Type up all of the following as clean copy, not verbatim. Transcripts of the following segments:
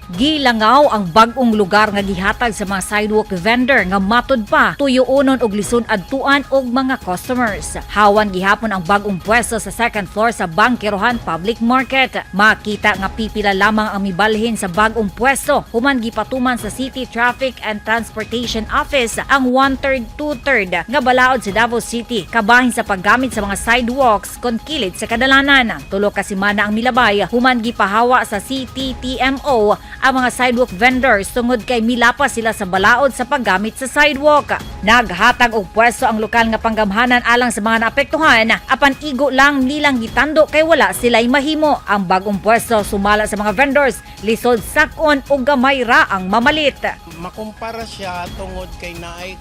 Gilangaw ang bag-ong lugar nga gihatag sa mga sidewalk vendor nga matud pa tuyuonon og lisod adtuan og mga customers. Hawan gihapon ang bag-ong pwesto sa second floor sa Bankerohan Public Market. Makita nga pipila lamang ang mibalhin sa bag-ong pwesto human gipatuman sa City Traffic and Transportation Office ang 1/3, 2/3 nga balaod sa Davao City kabahin sa paggamit sa mga sidewalks kon kilid sa kadalanan. Tulo ka semana ang milabay human gipahawa sa CTTMO ang mga sidewalk vendors tungod kay milapas sila sa balaod sa paggamit sa sidewalk. Naghatag og pwesto ang lokal nga panggamhanan alang sa mga naapektuhan apan igo lang nilang gitando kay wala sila'y mahimo. Ang bagong pwesto sumala sa mga vendors lisod sakon ug gamay ra ang mamalit. Makumpara siya tungod kay naay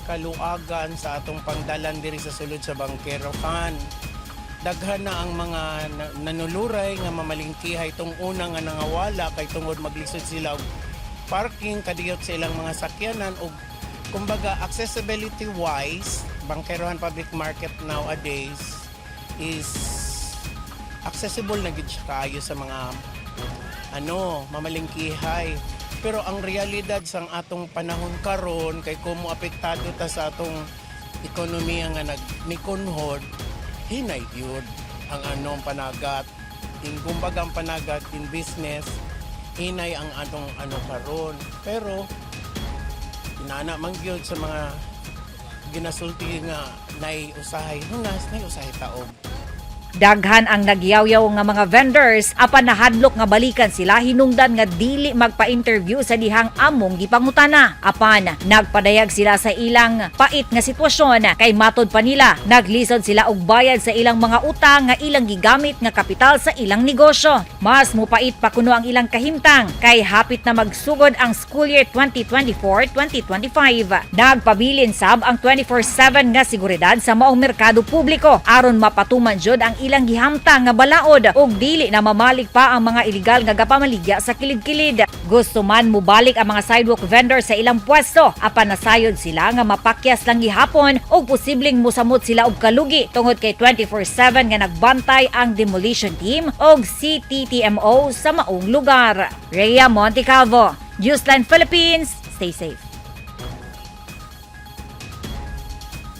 kaluagan sa atong pangdalan diri sa sulod sa Bankerohan. Daghan na ang mga nanuluray nga mamalingkihay tong una nga nangawala kay tungod maglisod sila og parking kadiyot sa ilang mga sakyanan og kumbaga accessibility wise Bankerohan Public Market nowadays is accessible na gid siya kaayo sa mga mamalingkihay. Pero ang realidad sang atong panahon karon kay kumo apektado ta sa atong ekonomiya nga nagnikonhod hinay yun ang anong panagat. Kumbaga ang panagat in business, hinay ang anong karon. Pero, inana man yun sa mga ginasulti nga nai-usahay, hunas nai-usahay taog. Daghan ang nagyawyaw nga mga vendors apan nahadlok nga balikan sila hinungdan nga dili magpa-interview sa dihang among gipangutana. Apan nagpadayag sila sa ilang pait nga sitwasyon kay matod pa nila naglisod sila og bayad sa ilang mga utang nga ilang gigamit nga kapital sa ilang negosyo. Mas mupait pa kuno ang ilang kahimtang kay hapit na magsugod ang school year 2024-2025. Nagpabilin sab ang 24/7 nga seguridad sa maong merkado publiko aron mapatuman jud ang ilang gihamtang nga balaod ug dili na mamalik pa ang mga iligal nga gapamaligya sa kilid-kilid. Gusto man mubalik ang mga sidewalk vendor sa ilang pwesto apan nasayod sila nga mapakyas lang gihapon ug posibleng musamot sila og kalugi tungod kay 24/7 nga nagbantay ang demolition team ug CTTMO sa maong lugar. Rhea Montecalvo, Newsline Philippines, stay safe.